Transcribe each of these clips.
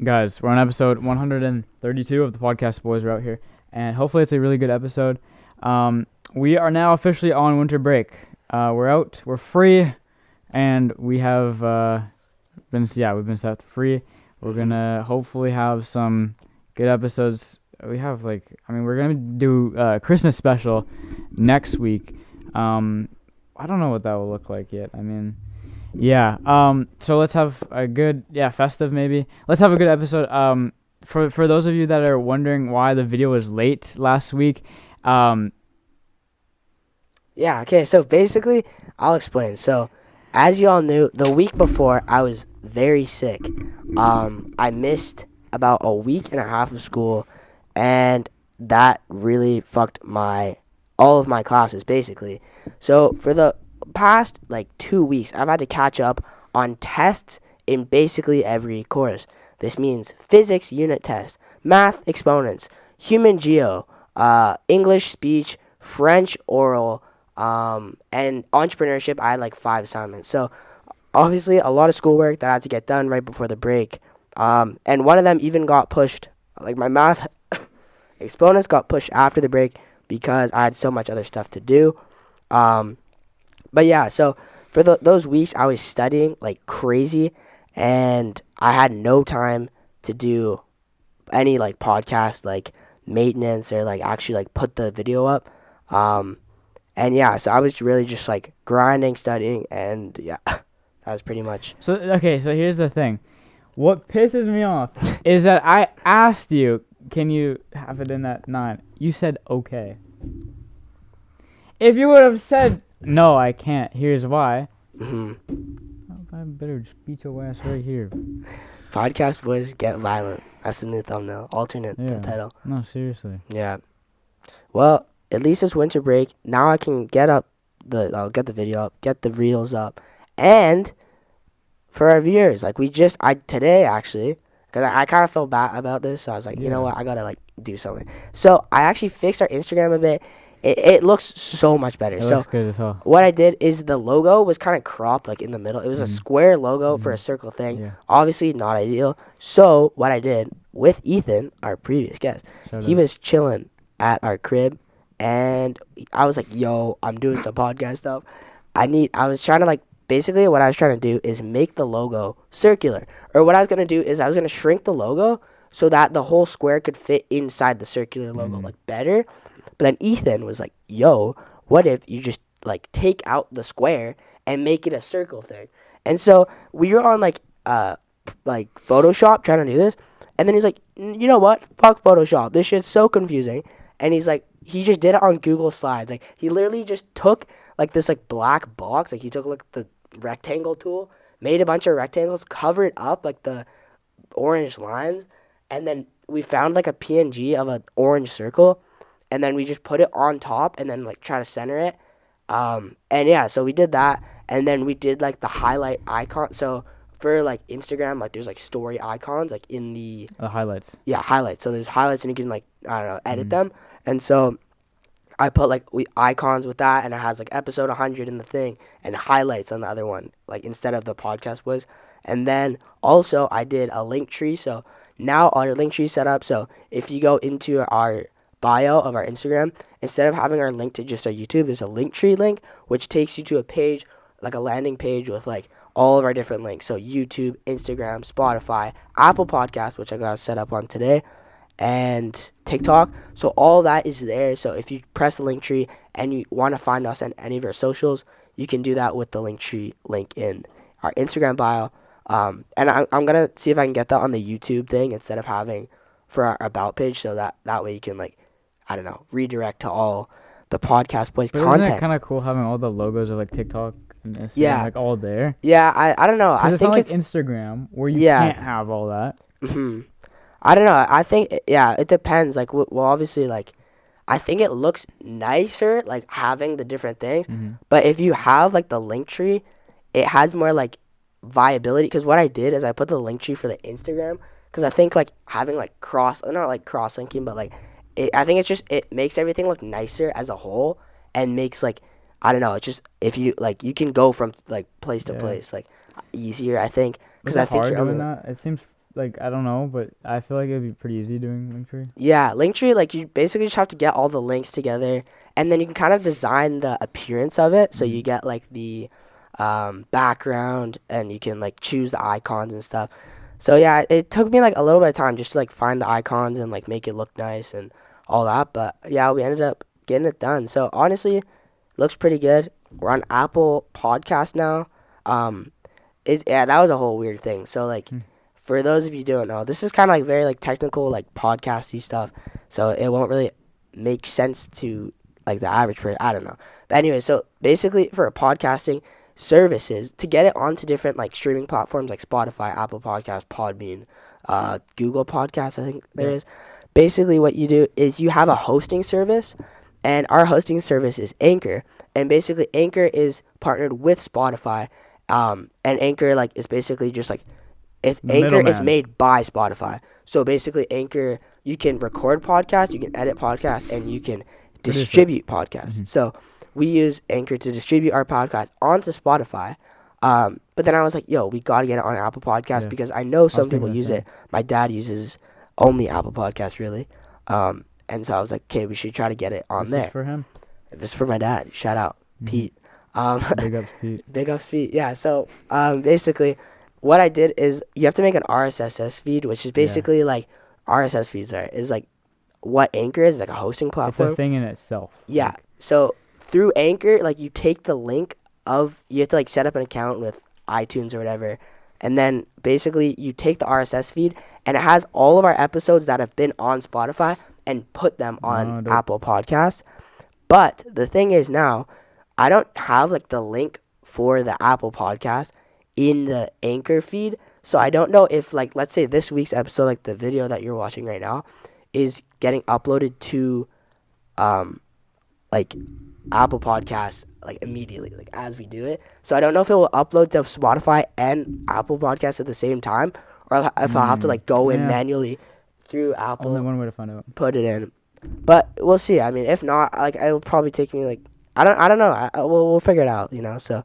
Guys, we're on episode 132 of the Podcast Boys. We're out here, and hopefully it's a really good episode. We are now officially on winter break. We're out, we're free, and we have we've been set free. We're gonna hopefully have some good episodes. We're gonna do a Christmas special next week. I don't know what that will look like yet. So let's have a good, festive maybe. Let's have a good episode. For those of you that are wondering why the video was late last week, okay, so basically, I'll explain. So, as you all knew, the week before, I was very sick. I missed about a week and a half of school, and that really fucked all of my classes, basically. So, for the past 2 weeks, I've had to catch up on tests in basically every course. This means physics unit test, math exponents, human geo, English speech, French oral, and entrepreneurship. I had 5 assignments. So obviously a lot of schoolwork that I had to get done right before the break. And one of them even got pushed. My math exponents got pushed after the break because I had so much other stuff to do. But yeah, so for those weeks, I was studying like crazy, and I had no time to do any podcast, maintenance, or actually put the video up. And yeah, so I was really just grinding, studying, and yeah, that was pretty much. So here's the thing. What pisses me off is that I asked you, can you have it in at 9? You said okay. If you would have said, no, I can't, here's why. I better just beat your ass right here. Podcast Boys Get Violent. That's the new thumbnail. Alternate title. No, seriously. Yeah. Well, at least it's winter break. Now I can I'll get the video up, get the reels up, and for our viewers, today actually, because I kind of felt bad about this, so I was you know what, I gotta do something. So I actually fixed our Instagram a bit. It looks so much better. It looks good as hell. What I did is the logo was kind of cropped in the middle. It was a square logo for a circle thing. Yeah. Obviously not ideal. So what I did with Ethan, our previous guest, he was chilling at our crib, and I was like, yo, I'm doing some podcast stuff. I was trying to basically what I was trying to do is make the logo circular. Or what I was going to do is I was going to shrink the logo so that the whole square could fit inside the circular logo better. But then Ethan was like, yo, what if you just take out the square and make it a circle thing? And so we were on Photoshop trying to do this. And then he's like, you know what? Fuck Photoshop. This shit's so confusing. And he's like, he just did it on Google Slides. He literally just took this black box. He took the rectangle tool, made a bunch of rectangles, covered up the orange lines, and then we found a PNG of an orange circle, and then we just put it on top and then try to center it. And yeah, so we did that, and then we did the highlight icon. So for Instagram, there's story icons in the highlights. Yeah, highlights. So there's highlights, and you can edit them. And so I put icons with that, and it has episode 100 in the thing and highlights on the other one, instead of the podcast was. And then also I did a link tree. So now our link tree set up. So if you go into our bio of our Instagram, instead of having our link to just our YouTube, there's a link tree link, which takes you to a page, a landing page with all of our different links. So YouTube, Instagram, Spotify, Apple Podcasts, which I got set up on today, and TikTok. So all that is there. So if you press the link tree and you want to find us on any of our socials, you can do that with the link tree link in our Instagram bio. And I'm going to see if I can get that on the YouTube thing instead of having for our about page, so that way you can redirect to all the Podcast Boys content. Isn't it kind of cool having all the logos of TikTok and Instagram all there? Yeah, I don't know. I think it's Instagram where you can't have all that. I don't know. I think it depends. Obviously, I think it looks nicer having the different things. But if you have the link tree, it has more viability. Because what I did is I put the link tree for the Instagram, because I think having not cross linking, but I think it makes everything look nicer as a whole, and makes I don't know. It's just if you you can go from place to place easier. I think, because I think you're doing that. It seems like, I don't know, but I feel like it'd be pretty easy doing Linktree. Yeah, Linktree, like you basically just have to get all the links together, and then you can kind of design the appearance of it. So you get like the background, and you can like choose the icons and stuff. So yeah, it took me like a little bit of time just to like find the icons and like make it look nice and all that. But yeah, we ended up getting it done. So honestly, looks pretty good. We're on Apple Podcast now. That was a whole weird thing. So like, for those of you who don't know, this is kind of like very like technical, like podcasty stuff. So it won't really make sense to like the average person. I don't know. But anyway, so basically for podcasting services, to get it onto different like streaming platforms like Spotify, Apple Podcasts, Podbean, Google Podcasts, I think there is. Basically what you do is you have a hosting service, and our hosting service is Anchor. And basically Anchor is partnered with Spotify. And Anchor like is basically just like, Anchor is made by Spotify. So basically Anchor, you can record podcasts, you can edit podcasts, and you can distribute podcasts. So we use Anchor to distribute our podcast onto Spotify. But then I was like, yo, we got to get it on Apple Podcasts because I know some people use it. My dad uses only Apple Podcasts, really. And so I was like, okay, we should try to get it on there. This is for him? This is for my dad. Shout out, Pete. Big ups, Pete. Big ups, Pete. Yeah, so basically what I did is you have to make an RSS feed, which is basically like RSS feeds is like what Anchor is, like a hosting platform. It's a thing in itself. Yeah. Like, so through Anchor, like you take the link you have to like set up an account with iTunes or whatever, and then basically you take the RSS feed, and it has all of our episodes that have been on Spotify and put them on Apple Podcasts. But the thing is now, I don't have like the link for the Apple Podcast in the Anchor feed, so I don't know if like, let's say this week's episode, like the video that you're watching right now, is getting uploaded to like Apple Podcasts like immediately, like as we do it. So I don't know if it will upload to Spotify and Apple Podcasts at the same time, or if I'll have to like go in manually through Apple. Only one way to find out. Put it in, but we'll see. I mean, if not, like it'll probably take me like I don't know. We'll figure it out, you know. So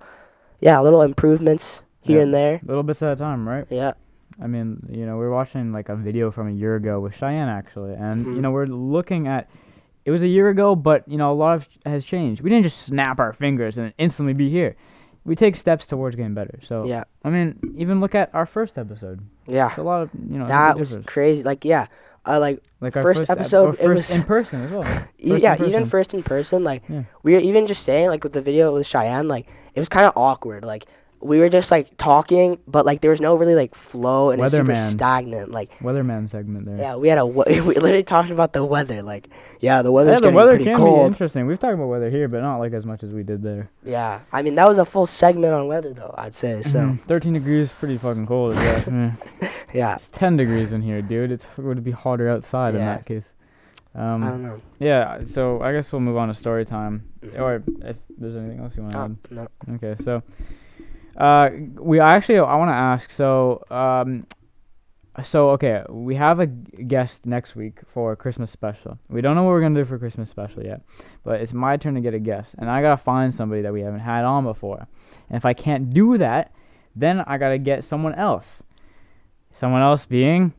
yeah, little improvements here and there. Little bits at a time, right? Yeah. I mean, you know, we're watching like a video from a year ago with Cheyenne actually, and you know, we're looking at. It was a year ago, but, you know, a lot has changed. We didn't just snap our fingers and instantly be here. We take steps towards getting better. So, yeah. I mean, even look at our first episode. Yeah. It's a lot of, you know. That was crazy. Like, yeah. Like our first episode. It was in person as well. Even first in person. Like, we were even just saying, like, with the video with Cheyenne, like, it was kind of awkward. Like, we were just like talking, but like there was no really like flow, and it's super stagnant. Like weatherman segment there. Yeah, we literally talked about the weather. Like, yeah, the weather's getting pretty can cold. Be interesting. We've talked about weather here, but not like as much as we did there. Yeah, I mean that was a full segment on weather though. I'd say so. 13 degrees, pretty fucking cold. Yeah, it's 10 degrees in here, dude. It would be hotter outside in that case. I don't know. Yeah, so I guess we'll move on to story time, or if there's anything else you want to add. No. Okay, so. I want to ask. So okay, we have a guest next week for a Christmas special. We don't know what we're gonna do for Christmas special yet, but it's my turn to get a guest, and I gotta find somebody that we haven't had on before. And if I can't do that, then I gotta get someone else. Someone else being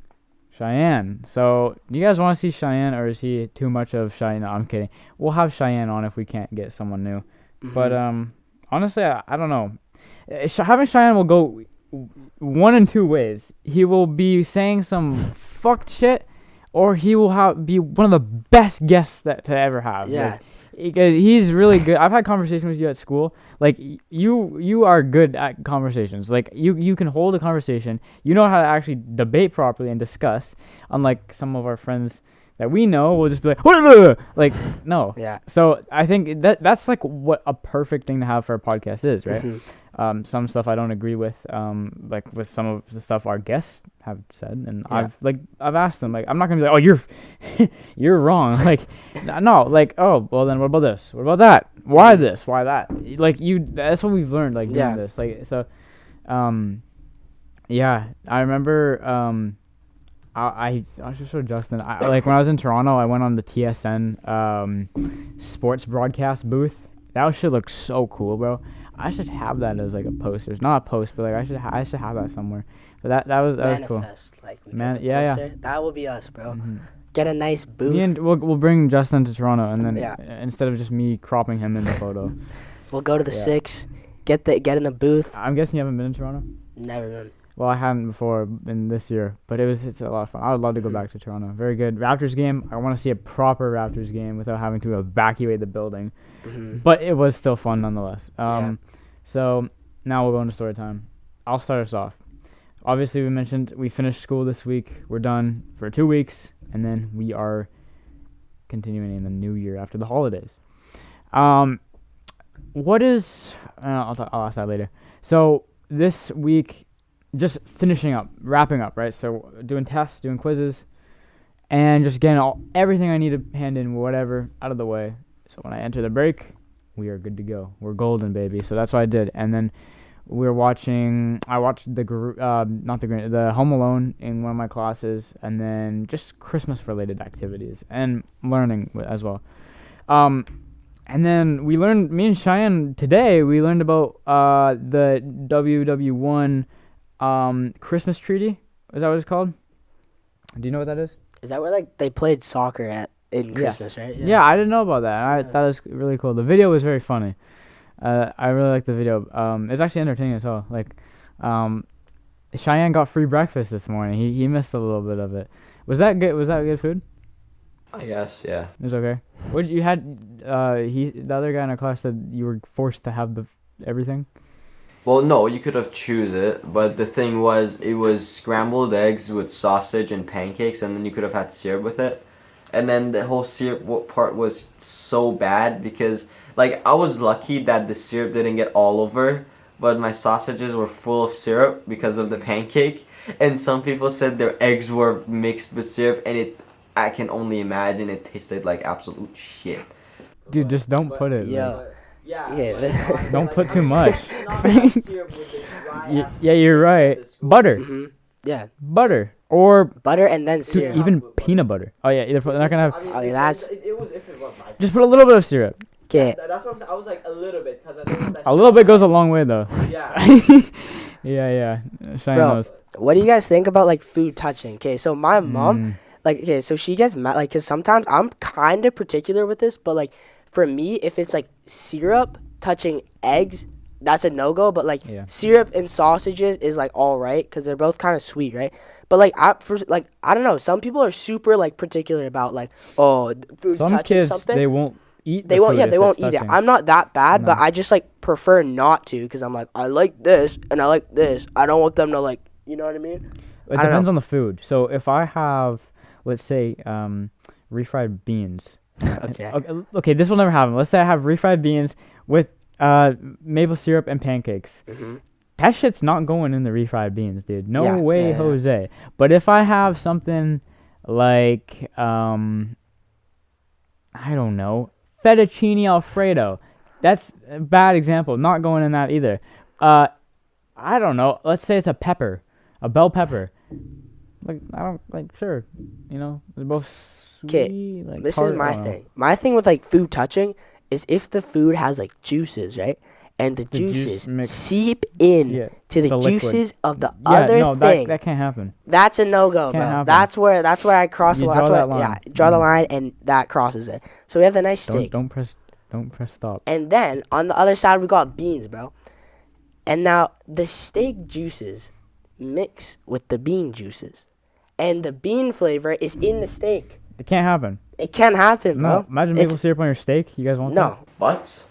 Cheyenne. So, do you guys want to see Cheyenne, or is he too much of Cheyenne? No, I'm kidding. We'll have Cheyenne on if we can't get someone new. But honestly, I don't know. Having Cheyenne will go one in two ways. He will be saying some fucked shit, or he will be one of the best guests to ever have. Yeah. Like, because he's really good. I've had conversations with you at school. Like, you are good at conversations. Like, you can hold a conversation. You know how to actually debate properly and discuss. Unlike some of our friends that we know will just be like no. Yeah. So I think that's like what a perfect thing to have for a podcast is, right? Some stuff I don't agree with, like with some of the stuff our guests have said, and I've asked them, like, I'm not gonna be like, oh, you're wrong, like, no, like, oh, well then what about this? What about that? Why this? Why that? Like, that's what we've learned, like, doing this, like, so, yeah, I remember, I just showed Justin. Like when I was in Toronto, I went on the TSN sports broadcast booth. That shit looked so cool, bro. I should have that as like a poster. It's not a post, but like I should have that somewhere. But that was cool. Manifest, like we Man, get the yeah. poster. That will be us, bro. Mm-hmm. Get a nice booth. Me and we'll bring Justin to Toronto, and then Yeah. instead of just me cropping him in the photo, We'll go to the Yeah. 6. Get in the booth. I'm guessing you haven't been to Toronto. Never been. Well, I hadn't before in this year, but it's a lot of fun. I would love to go back to Toronto. Very good Raptors game. I want to see a proper Raptors game without having to evacuate the building, but it was still fun nonetheless. So now we'll go into story time. I'll start us off. Obviously, we mentioned we finished school this week. We're done for 2 weeks, and then we are continuing in the new year after the holidays. What is... I'll ask that later. So this week, just wrapping up, right? So doing tests, doing quizzes, and just getting everything I need to hand in, whatever, out of the way. So when I enter the break, we are good to go. We're golden, baby. So that's what I did. And then I watched the Home Alone in one of my classes, and then just Christmas-related activities and learning as well. And then me and Cheyenne today, we learned about the WW1 Christmas treaty. Is that what it's called? Do you know what that is? Is that where like they played soccer in Christmas, right? Yeah, I didn't know about that. I thought it was really cool. The video was very funny. I really liked the video. It's actually entertaining as well. Like, Cheyenne got free breakfast this morning. He missed a little bit of it. Was that good? Was that good food? I guess, yeah. It was okay. What you had? The other guy in our class said you were forced to have everything. Well, no, you could have choose it, but the thing was, it was scrambled eggs with sausage and pancakes, and then you could have had syrup with it. And then the whole syrup part was so bad because, like, I was lucky that the syrup didn't get all over, but my sausages were full of syrup because of the pancake. And some people said their eggs were mixed with syrup, and I can only imagine it tasted like absolute shit. Dude, just don't put it. Yeah. Yeah. Don't put too much. Yeah, you're right. Butter. Mm-hmm. Yeah. Butter. Or butter and then syrup. Even peanut butter. Oh yeah, they're not gonna have. I mean, that's. It was if it was my. Just put a little bit of syrup. Okay. That's what I'm saying. I was like a little bit because I think that. A little bit goes a long way though. Yeah. Yeah. Cheyenne Bro, knows. what do you guys think about like food touching? Okay, so my mom, like, okay, so she gets mad, like, cause sometimes I'm kind of particular with this, but like, for me, if it's like syrup touching eggs, that's a no-go. But like syrup and sausages is like all right, cause they're both kind of sweet, right? But like, I don't know. Some people are super like particular about like, food Some touching kids, something. they won't eat. They won't eat it. I'm not that bad, No. but I just like prefer not to, cause I'm like, I like this and I like this. I don't want them to like, you know what I mean? It depends on the food. So if I have, let's say, refried beans. Okay, this will never happen. Let's say I have refried beans with maple syrup and pancakes. Mm-hmm. That shit's not going in the refried beans, dude. No way, yeah. Jose. But if I have something like, I don't know, fettuccine Alfredo, that's a bad example. Not going in that either. I don't know. Let's say it's a bell pepper. Like, I don't, like, sure. You know, they're both sweet. Okay, like, this tart, is my I don't know. thing. My thing with like food touching is if the food has like juices, right? And the juice juices mix- seep in to the liquid. juices of the other no, thing. that can't happen. That's a no-go, Can't bro. happen. That's where I cross the You line. draw that line. Yeah, draw the line, and that crosses it. So we have the nice steak. Don't press stop. And then on the other side we got beans, bro. And now the steak juices mix with the bean juices, and the bean flavor is in the steak. It can't happen. It can happen, bro. No, imagine maple syrup on your steak. You guys want No. But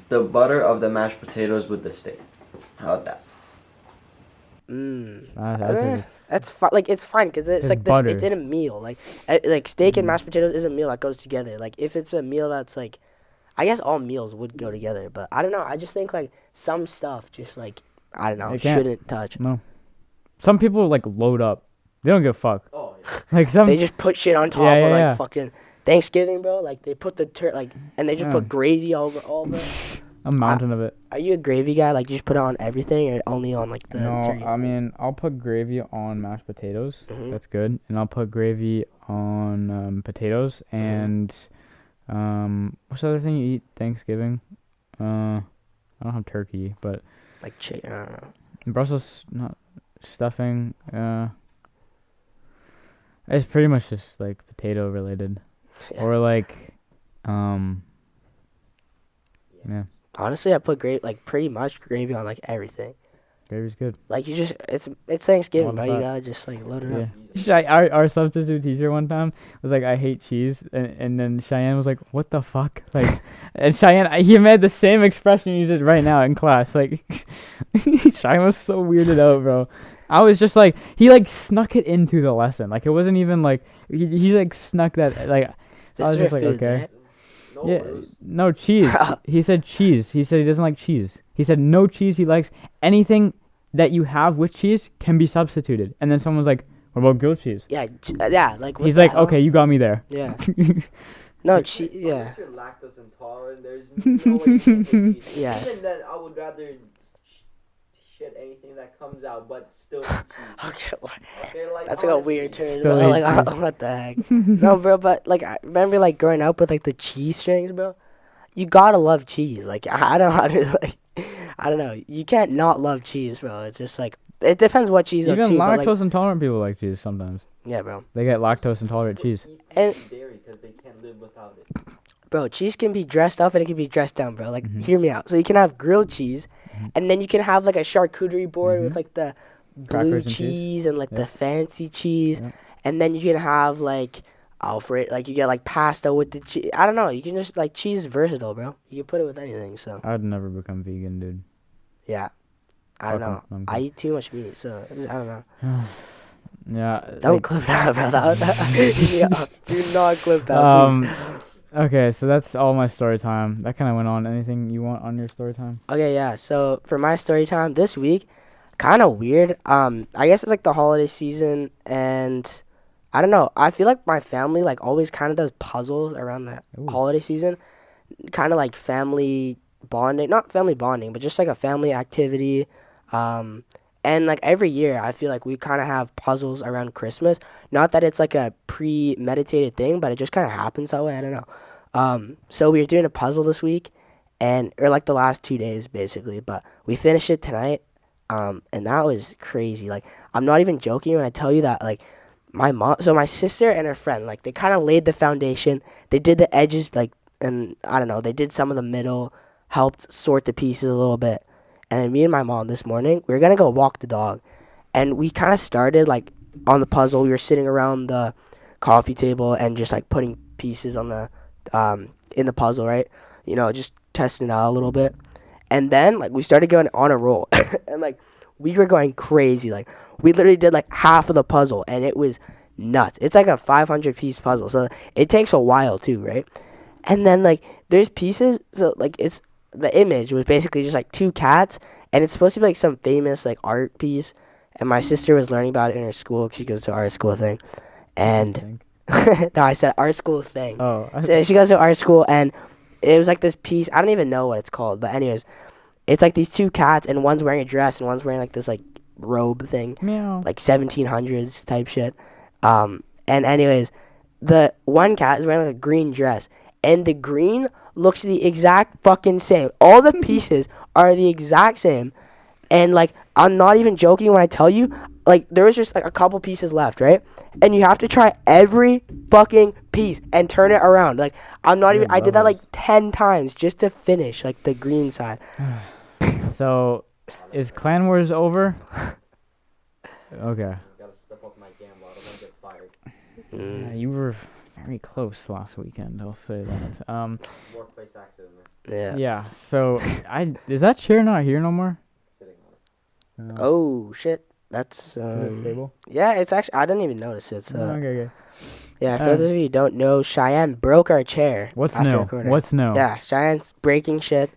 the butter of the mashed potatoes with the steak. How about that? that? That's fine. Like it's fine because it's It's like this. butter. It's in a meal. Like steak and mashed potatoes is a meal that goes together. Like if it's a meal that's like, I guess all meals would go together. But I don't know. I just think like some stuff just like I don't know It can't- shouldn't touch. No. Some people like load up. They don't give a fuck. Oh, yeah. Like some. They just put shit on top Yeah, of like yeah. fucking Thanksgiving, bro. Like they put and they just put gravy over all of it. a mountain of it. Are you a gravy guy? Like you just put it on everything, or only on like the? No, turkey? I mean I'll put gravy on mashed potatoes. Mhm. That's good, and I'll put gravy on potatoes and what's the other thing you eat Thanksgiving? I I don't have turkey, but Like chicken. I don't know. Brussels not stuffing. It's pretty much just like potato related, Yeah. or like, yeah, Honestly, I put pretty much gravy on like everything. gravy's good. Like you just, it's Thanksgiving, All the bro. You fat. gotta just like load it up. Our substitute teacher one time was like, I hate cheese, and then Cheyenne was like, what the fuck? Like, and Cheyenne, he made the same expression he did right now in class. Like, Cheyenne was so weirded out, bro. I was just like, he like snuck it into the lesson. Like, it wasn't even like, he like snuck that, like, This I was is just your like, food, okay. right? No, Yeah, it was- no cheese. He said cheese. He said he doesn't like cheese. He said no cheese. He likes anything that you have with cheese can be substituted. And then someone's like, what about grilled cheese? Yeah, yeah. Like what He's the like, hell? okay, you got me there. Yeah. No, yeah. Unless you're lactose intolerant, there's no way you can eat cheese. Yeah. Even then, I would rather shit anything that comes out, but still eat cheese. Okay, what? Okay, like That's like a honestly. weird turn. Still Bro. hate Like, cheese. what the heck? No, bro, but like I remember like growing up with like the cheese strings, bro. You gotta love cheese. Like I don't know how to like. I don't know. You can't not love cheese, bro. It's just like it depends what cheese though, Even too. But, like, lactose intolerant people like cheese sometimes. yeah, bro. They get lactose intolerant cheese. Eat And- dairy because they can't live without it. Bro, cheese can be dressed up and it can be dressed down, bro. Like, Mhm. hear me out. So you can have grilled cheese, Mhm. and then you can have like a charcuterie board with Mhm. like the blue Crackers and cheese. cheese and like the Yep. fancy cheese, Yep. and then you can have like Alfred, like you get like pasta with the cheese. I don't know. You can just like cheese is versatile, bro. You can put it with anything. So I would never become vegan, dude. yeah, I don't Fuck 'em. know. No, I'm I eat too much meat, so I don't know. Yeah. Don't like, clip that, bro. Yeah, do not clip that, please. Okay, so that's all my story time. That kind of went on. Anything you want on your story time? Okay, yeah. So for my story time this week, kind of weird. I guess it's like the holiday season, and I don't know. I feel like my family like always kind of does puzzles around the Ooh. holiday season, kind of like family bonding, not family bonding, but just like a family activity. And like every year, I feel like we kind of have puzzles around Christmas. Not that it's like a premeditated thing, but it just kind of happens that way. I don't know. So we were doing a puzzle this week, or like the last 2 days basically, but we finished it tonight. And that was crazy. Like, I'm not even joking when I tell you that, like, my sister and her friend, like, they kind of laid the foundation. They did the edges, like, and I don't know, they did some of the middle, helped sort the pieces a little bit. And then me and my mom this morning, we were going to go walk the dog. And we kind of started, like, on the puzzle. We were sitting around the coffee table and just, like, putting pieces on the, in the puzzle, right? You know, just testing it out a little bit. And then, like, we started going on a roll. And, like, we were going crazy. Like, we literally did, like, half of the puzzle. And it was nuts. It's, like, a 500-piece puzzle. So it takes a while, too, right? And then, like, there's pieces. So, like, the image was basically just, like, two cats. And it's supposed to be, like, some famous, like, art piece. And my sister was learning about it in her school. She goes to art school thing. And, no, I said art school thing. Oh. So she goes to art school, and it was like this piece. I don't even know what it's called, but anyways, it's like these two cats, and one's wearing a dress, and one's wearing like this like robe thing, Meow. like 1700s type shit. And anyways, the one cat is wearing like a green dress, and the green looks the exact fucking same. All the pieces are the exact same, and like I'm not even joking when I tell you, like there was just like a couple pieces left, right? And you have to try every fucking piece and turn it around. Like I'm not Good even. I did that like levels. 10 times just to finish like the green side. So, is Clan Wars over? Okay. Gotta step up my game, or I don't get fired. Mm, You were very close last weekend. I'll say that. Workplace accident, yeah. man. Yeah. So, is that chair not here no more? Sitting on it. Oh shit. That's Is it stable? yeah. It's actually I didn't even notice it. It's Okay. yeah. For Uh, those of you who don't know, Cheyenne broke our chair. What's after new? recording. What's new? Yeah, Cheyenne's breaking shit,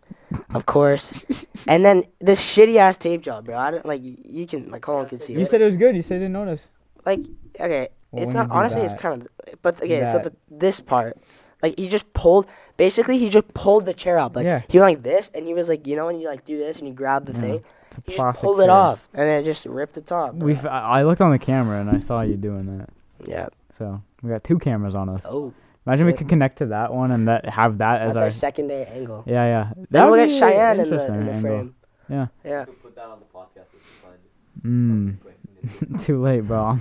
of course. And then this shitty ass tape job, bro. I don't like. You can like Colin can see You it. said it was good. You said you didn't notice. Like okay, Well, it's when not you do honestly. It's that- kind of. But okay, so that- this part, like he just pulled. Basically, he just pulled the chair up. Like Yeah. he went like this, and he was like, you know, when you like do this and you grab the Yeah. thing, It's a he just plastic pulled it chair. off, and it just ripped the top. bro. I looked on the camera and I saw you doing that. Yeah. So we got two cameras on us. Oh. Imagine we Yeah. could connect to that one and have that as That's our our secondary angle. yeah. Then we'll would get be Cheyenne in the interesting angle. frame. Yeah. Yeah. You could put that on the podcast if you find it. Too late, bro.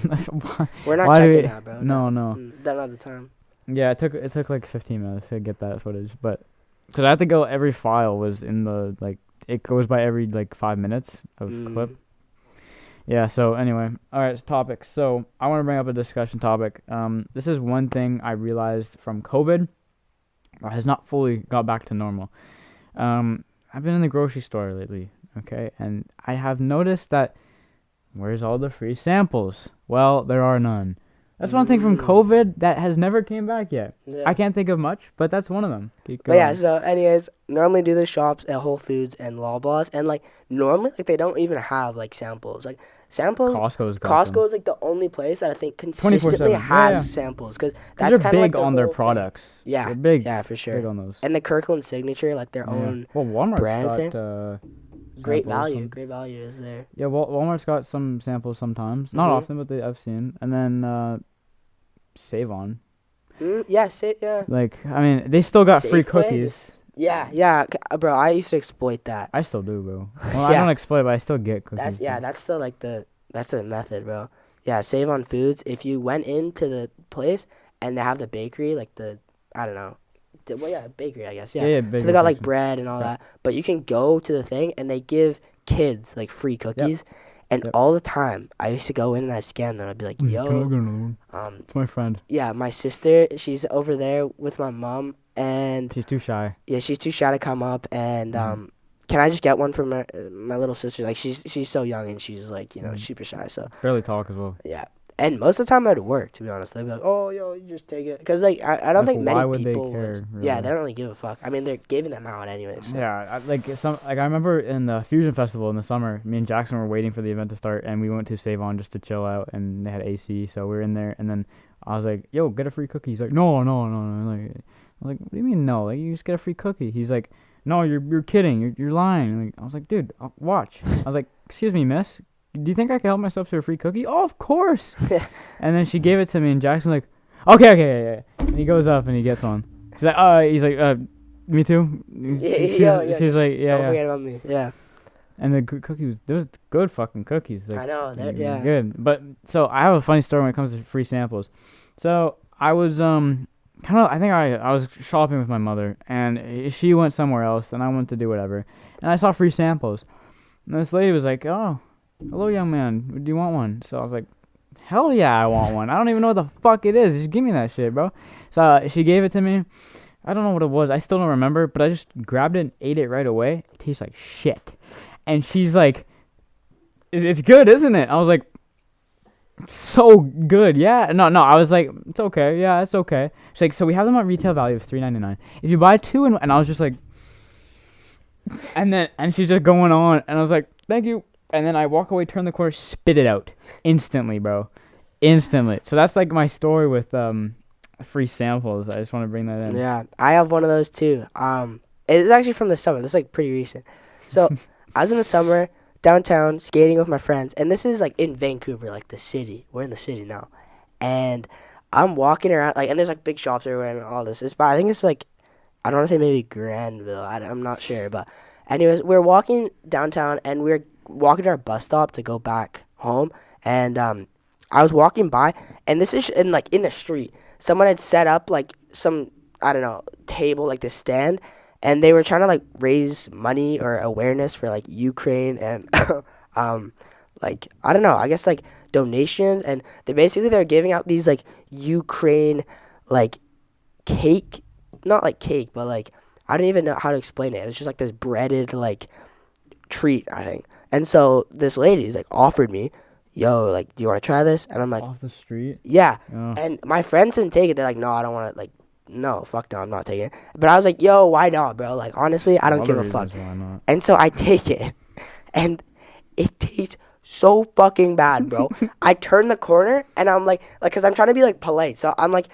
We're not Why do checking we- that, bro. No, no. Don't have the time. Yeah, it took like 15 minutes to get that footage, but because I had to go, every file was in the like it goes by every like 5 minutes of clip. Yeah. So anyway, all right, topic. So I want to bring up a discussion topic. This is one thing I realized from COVID has not fully got back to normal. I've been in the grocery store lately, okay, and I have noticed that where's all the free samples? Well, there are none. That's one thing from COVID that has never came back yet. Yeah. I can't think of much, but that's one of them. Keep But yeah, going. so anyways, normally do the shops at Whole Foods and Loblaws, and like normally like they don't even have like samples. Like samples, Costco's got them. Costco is like the only place that I think consistently 24/7. has Yeah. samples because 'Cause that's they're kind of like big the on their whole thing. products. Yeah, They're big. yeah, for sure. Big on those. And the Kirkland signature, like their Yeah. own Well, Walmart's brand got thing. great samples value. some- Great value is there. Yeah, Walmart's got some samples sometimes. Not Mhm. often, but I've seen. And then Save On. Yeah, yeah. Like, I mean, they still got free Safeway? cookies. Yeah, bro. I used to exploit that. I still do, bro. Well, I Yeah. don't exploit, but I still get cookies. That's the method, bro. Yeah, Save on Foods. If you went into the place and they have the bakery, like I don't know, bakery, I guess. Yeah. Yeah, So big they got like section. bread and all Yeah. that, but you can go to the thing and they give kids like free cookies. And Yep. all the time, I used to go in and I scan them. I'd be like, Can I get yo, another one? It's my friend. yeah, my sister, she's over there with my mom, and She's too shy. yeah, she's too shy to come up. And Mhm. can I just get one from my little sister? Like she's so young and she's like Mhm. super shy. So Barely talk as well. yeah, and most of the time it'd work. To be honest, they'd be like, oh yo, you just take it, because like I don't Like, think many why would they people care, Yeah, really? they don't really give a fuck. I mean, they're giving them out anyway. So. Yeah, I remember in the Fusion Festival in the summer, me and Jackson were waiting for the event to start, and we went to Save On just to chill out, and they had AC, so we were in there, and then I was like, "Yo, get a free cookie." He's like, "No." Like, I was like, "What do you mean no? Like, you just get a free cookie." He's like, "No, you're kidding. You're lying." Like, I was like, "Dude, watch." I was like, "Excuse me, miss. Do you think I can help myself to a free cookie?" "Oh, of course." And then she gave it to me, and Jackson like, okay. And he goes up and he gets one. She's like, me too. She's like, yeah, Don't yeah. forget about me. Yeah, And the cookies, those good fucking cookies. Like, I know. Yeah. good. But so I have a funny story when it comes to free samples. So I was I was shopping with my mother, and she went somewhere else, and I went to do whatever, and I saw free samples, and this lady was like, "Oh, hello, young man. Do you want one?" So I was like, "Hell yeah, I want one. I don't even know what the fuck it is. Just give me that shit, bro." So she gave it to me. I don't know what it was. I still don't remember, but I just grabbed it and ate it right away. It tastes like shit. And she's like, "It's good, isn't it?" I was like, "So good, yeah." No. I was like, "It's okay, yeah, it's okay." She's like, "So we have them at retail value of $3.99. If you buy two," and I was just like, and she's just going on, and I was like, "Thank you." And then I walk away, turn the corner, spit it out instantly, bro, instantly. So that's like my story with free samples. I just want to bring that in. Yeah, I have one of those too. It's actually from the summer. This is like pretty recent. So I was in the summer downtown skating with my friends, and this is like in Vancouver, like the city. We're in the city now, and I'm walking around like, and there's like big shops everywhere and all this. I think it's like, I don't want to say maybe Granville. I'm not sure, but anyways, we're walking downtown and we're walking to our bus stop to go back home, and I was walking by, and this is in the street. Someone had set up like some, I don't know, table, like this stand, and they were trying to like raise money or awareness for like Ukraine and like, I don't know, I guess like donations, and they're giving out these like Ukraine like cake, not like cake, but like, I don't even know how to explain it. It was just like this breaded like treat, I think. And so this lady's like offered me, "Yo, like, do you want to try this?" And I'm like, Off the street. "Yeah." Oh. And my friends didn't take it. They're like, "No, I don't want to." Like, no, fuck no, I'm not taking it. But I was like, "Yo, why not, bro? Like, honestly, I don't Other give a fuck." reasons why not. And so I take it, and it tastes so fucking bad, bro. I turn the corner, and I'm like, cause I'm trying to be like polite, so I'm like,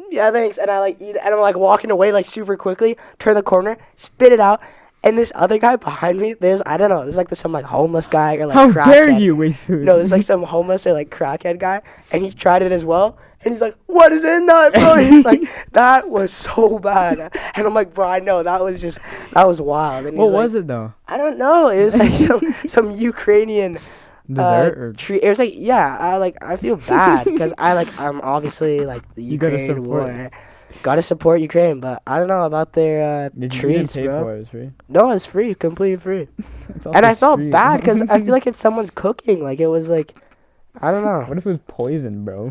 "Yeah, thanks," and I like eat it, and I'm like walking away like super quickly. Turn the corner, spit it out. And this other guy behind me, there's like some like homeless guy or like How crackhead. dare you waste food? No, there's like some homeless or like crackhead guy, and he tried it as well, And he's like, what is in that, bro? He's like, that was so bad. And I'm like, bro, I know, that was wild. And What he's was like, it though? I don't know. It was like some Ukrainian Dessert or treat. It was like, yeah, I feel bad because I'm obviously like the You gotta Ukraine support- war. Gotta support Ukraine, but I don't know about their did you treats, pay bro. for it? It was free. No, it's free, completely free. It's off And the I felt street. bad because I feel like it's someone's cooking. Like it was like, I don't know. What if it was poison, bro?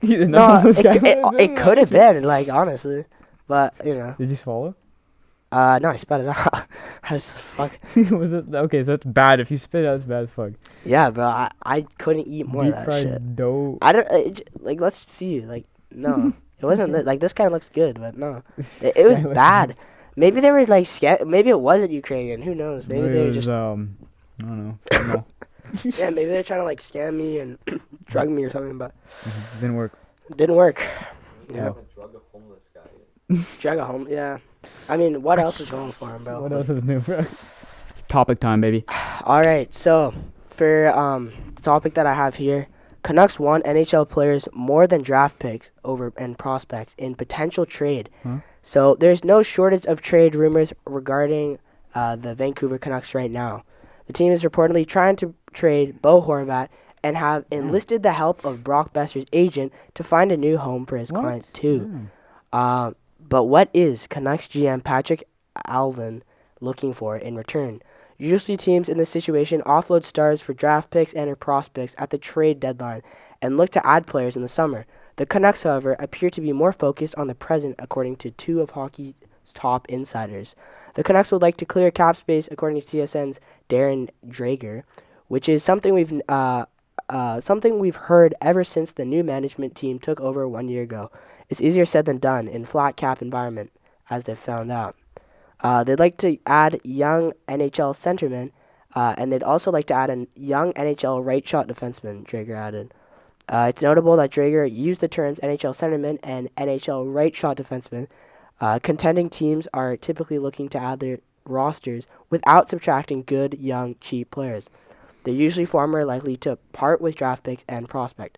No, it could have been, like, honestly. But, you know. Did you swallow? No, I spat it out. That's fuck. Was it okay? So that's bad. If you spit it out, it's bad as fuck. Yeah, bro, I couldn't eat more Deep of that fried shit. dough. I don't, like, let's see. Like, no. It wasn't, like, this kind of looks good, but no. It was bad. Maybe they were, like, maybe it wasn't Ukrainian. Who knows? Maybe they were just. I don't know. No. Yeah, maybe they're trying to, like, scam me and drug me or something, but. Didn't work. Didn't work. You Yeah. haven't drug a homeless guy. Drug a home, yeah. I mean, what else is going for him, bro? What else is new, bro? Topic time, baby. All right, so for the topic that I have here, Canucks want NHL players more than draft picks over and prospects in potential trade. Huh? So there's no shortage of trade rumors regarding the Vancouver Canucks right now. The team is reportedly trying to trade Bo Horvat and have enlisted the help of Brock Besser's agent to find a new home for his client too. But what is Canucks GM Patrick Alvin looking for in return? Usually teams in this situation offload stars for draft picks and or prospects at the trade deadline and look to add players in the summer. The Canucks, however, appear to be more focused on the present according to two of hockey's top insiders. The Canucks would like to clear cap space according to TSN's Darren Drager, which is something we've heard ever since the new management team took over 1 year ago. It's easier said than done in flat cap environment, as they've found out. They'd like to add young NHL centermen, and they'd also like to add a young NHL right shot defenseman, Drager added. It's notable that Drager used the terms NHL centerman and NHL right shot defenseman. Contending teams are typically looking to add their rosters without subtracting good, young, cheap players. They're usually far more likely to part with draft picks and prospect.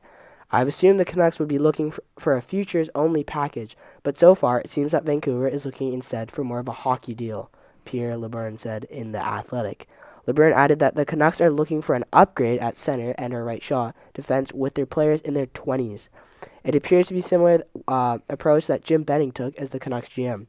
I've assumed the Canucks would be looking for a futures-only package, but so far it seems that Vancouver is looking instead for more of a hockey deal, Pierre LeBrun said in The Athletic. LeBrun added that the Canucks are looking for an upgrade at center and a right shot defense with their players in their 20s. It appears to be similar approach that Jim Benning took as the Canucks GM.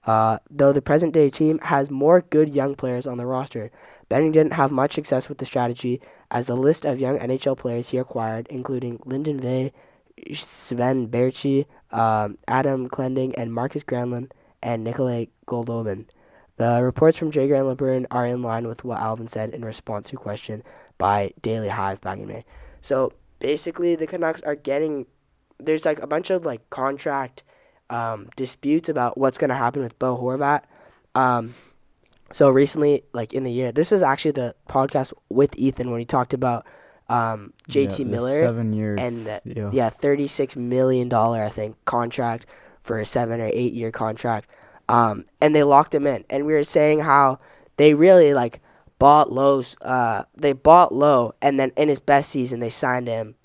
Though the present-day team has more good young players on the roster, Benning didn't have much success with the strategy, as the list of young NHL players he acquired, including Lyndon Vey, Sven Berchi, Adam Klending, and Marcus Granlund, and Nikolai Goldobin. The reports from Drager and LeBrun are in line with what Alvin said in response to a question by Daily Hive back in May. So basically, the Canucks are getting, there's like a bunch of like contract disputes about what's going to happen with Bo Horvat. So recently, like in the year, this is actually the podcast with Ethan when he talked about JT Miller 7 years and deal. $36 million, I think, contract for a 7 or 8 year contract. And they locked him in. And we were saying how they really like bought low, and then in his best season they signed him.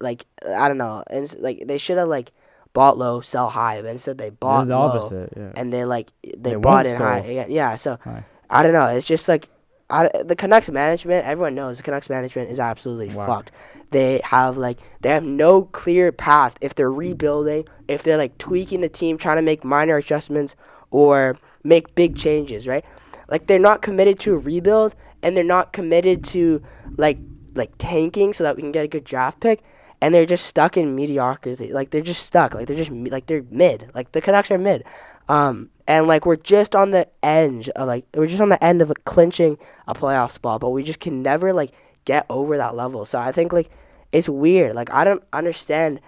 Like, I don't know, and like they should have like bought low, sell high, but instead they bought the low, opposite, yeah. and they bought won't in sell high. Yeah, so high. I don't know. It's just like the Canucks management. Everyone knows the Canucks management is absolutely fucked. They have no clear path if they're rebuilding, if they're like tweaking the team, trying to make minor adjustments or make big changes, right? Like they're not committed to a rebuild, and they're not committed to like tanking so that we can get a good draft pick. And they're just stuck in mediocrity. Like they're just stuck. Like they're mid. Like the Canucks are mid. And like we're just on the end of clinching a playoff spot, but we just can never like get over that level. So I think like it's weird. Like I don't understand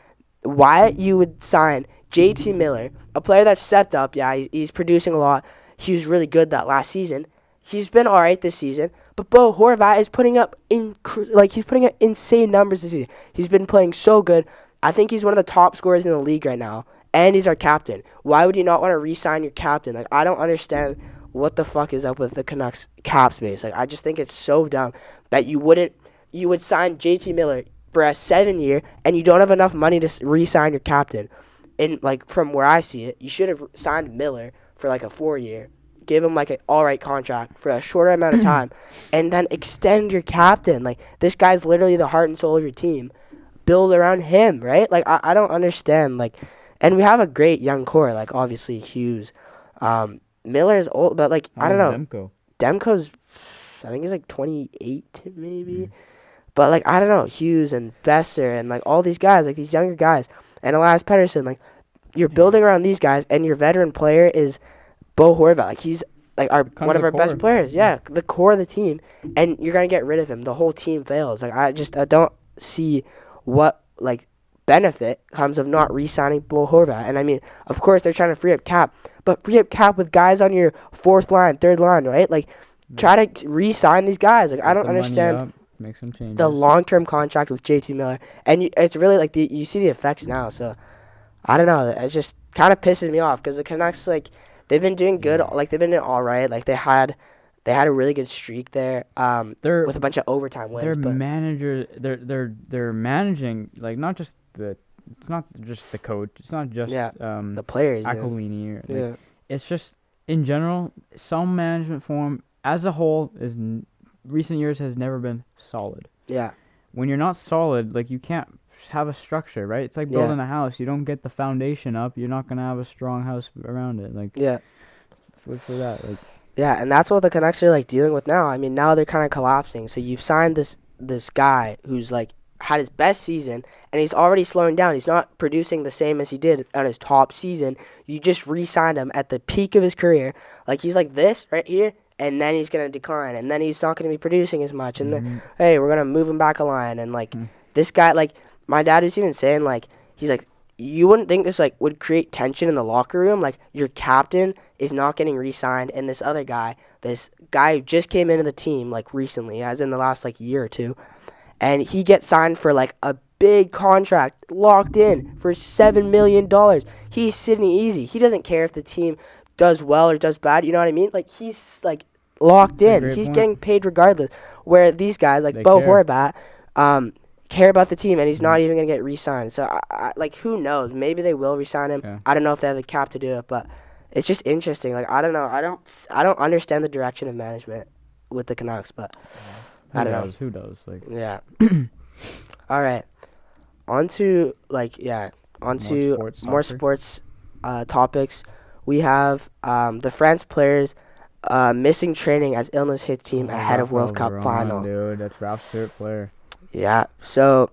why you would sign JT Miller, a player that stepped up. Yeah, he's producing a lot. He was really good that last season. He's been all right this season. But Bo Horvat is putting up insane numbers this season. He's been playing so good. I think he's one of the top scorers in the league right now, and he's our captain. Why would you not want to re-sign your captain? Like I don't understand what the fuck is up with the Canucks cap space. Like I just think it's so dumb that you would sign JT Miller for a 7-year, and you don't have enough money to re-sign your captain. And like from where I see it, you should have signed Miller for like a 4-year, give him like an all right contract for a shorter amount of time, and then extend your captain. Like this guy's literally the heart and soul of your team. Build around him, right? Like I don't understand. Like, and we have a great young core. Like obviously Hughes, Miller is old, but like I don't know. Demko's, I think he's like 28 maybe. But like I don't know, Hughes and Besser and like all these guys, like these younger guys, and Elias Pettersson, like you're building around these guys, and your veteran player is Bo Horvat. Like he's like one of our best players. Yeah, the core of the team, and you're gonna get rid of him. The whole team fails. Like I don't see what like benefit comes of not re-signing Bo Horvat. And I mean, of course they're trying to free up cap, but free up cap with guys on your fourth line, third line, right? Like try to re-sign these guys. Like I don't understand. Make some changes. The long-term contract with JT Miller, and it's really like you see the effects now. So I don't know. It just kind of pisses me off because the Canucks, like they've been doing good. Like they've been doing all right. Like they had a really good streak there. With a bunch of overtime wins. They're managing like not just the. It's not just the coach. It's not just the players. Aquilini. It's just in general some management form as a whole is. Recent years has never been solid. Yeah. When you're not solid, like you can't have a structure, right? It's like building a house. You don't get the foundation up, you're not gonna have a strong house around it. Like let's look for that. Like and that's what the Canucks are like dealing with now. I mean, now they're kind of collapsing. So you've signed this guy who's like had his best season, and he's already slowing down. He's not producing the same as he did on his top season. You just re-signed him at the peak of his career. Like he's like this right here. And then he's going to decline, and then he's not going to be producing as much. And then, hey, we're going to move him back a line. And, like, this guy, like, my dad was even saying, like, he's like, you wouldn't think this, like, would create tension in the locker room. Like, your captain is not getting re-signed, and this guy who just came into the team, like, recently, as in the last, like, year or two, and he gets signed for, like, a big contract, locked in for $7 million. He's sitting easy. He doesn't care if the team does well or does bad, you know what I mean? Like he's like locked in. He's getting paid regardless. Where these guys like Bo Horvat care about the team, and he's not even gonna get re-signed. So I like who knows? Maybe they will re-sign him. Yeah. I don't know if they have the cap to do it, but it's just interesting. Like I don't know. I don't understand the direction of management with the Canucks, but I don't know. Who does? Like All right. On to more sports topics. We have the France players missing training as illness hits team ahead of World Cup final. Dude, that's Ralph's favorite player. Yeah, so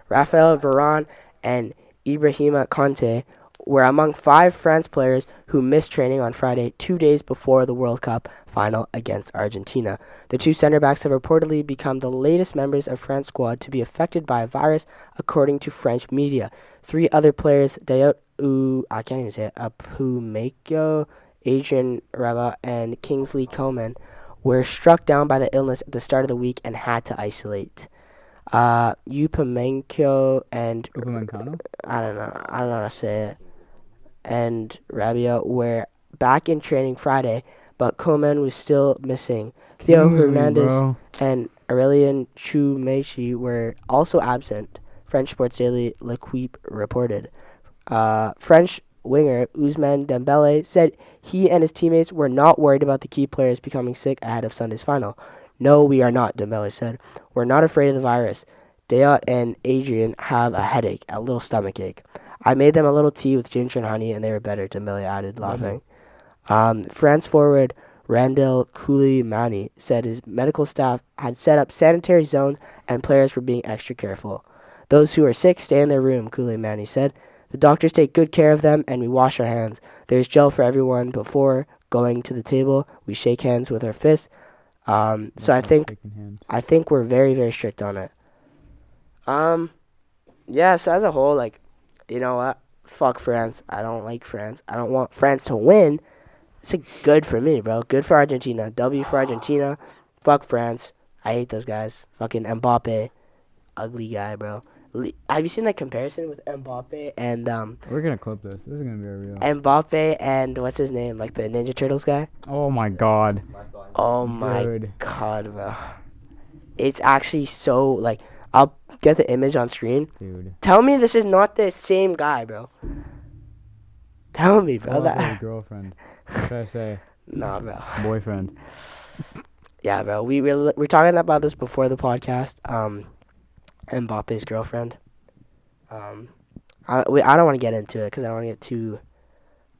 Raphael Varane and Ibrahima Conte were among 5 France players who missed training on Friday, 2 days before the World Cup final against Argentina. The 2 center backs have reportedly become the latest members of France squad to be affected by a virus, according to French media. 3 other players, I can't even say it, Upamecano, Adrian Rabiot, and Kingsley Coman, were struck down by the illness at the start of the week and had to isolate. Upamecano and I don't know how to say it, and Rabiot were back in training Friday, but Coman was still missing. Theo Hernandez and Aurelien Chouameni were also absent, French sports daily L'Equipe reported. French winger Ousmane Dembele said he and his teammates were not worried about the key players becoming sick ahead of Sunday's final. No, we are not, Dembele said. We're not afraid of the virus. Dayot and Adrian have a headache, a little stomach ache. I made them a little tea with ginger and honey, and they were better, Dembele added, laughing. France forward Randall Koulibaly said his medical staff had set up sanitary zones and players were being extra careful. Those who are sick stay in their room, Koulibaly said. The doctors take good care of them, and we wash our hands. There's gel for everyone before going to the table. We shake hands with our fists. So I think we're very, very strict on it. Yeah, so as a whole, like, you know what? Fuck France. I don't like France. I don't want France to win. It's good for me, bro. Good for Argentina. W for Argentina. Fuck France. I hate those guys. Fucking Mbappe. Ugly guy, bro. Have you seen that comparison with Mbappe and We're gonna clip this. This is gonna be a real. Mbappe and what's his name? Like the Ninja Turtles guy? Oh my god. Oh my god, bro. It's actually so like I'll get the image on screen. Dude. Tell me this is not the same guy, bro. Tell me, bro. Pull up his girlfriend. What should I say? Nah, bro. Boyfriend. Yeah, bro. We're talking about this before the podcast. Mbappe's girlfriend. I don't want to get into it because I don't want to get too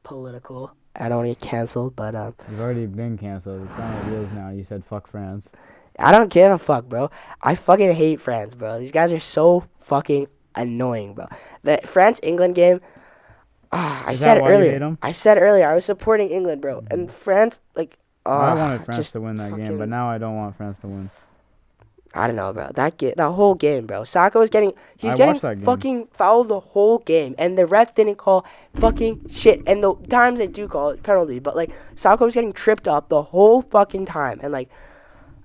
political. I don't want to get canceled, but You've already been canceled. It's on the reels now. You said fuck France. I don't give a fuck, bro. I fucking hate France, bro. These guys are so fucking annoying, bro. The France-England game, I Is said that why you earlier. hate 'em? I said earlier I was supporting England, bro. And France, like, I wanted France just to win that game, fucking- but now I don't want France to win. I don't know, bro. That whole game, bro. Saka was getting, I getting watched that game. fucking fouled the whole game, and the ref didn't call fucking shit. And the times they do call it penalty, but like Saka was getting tripped up the whole fucking time, and like,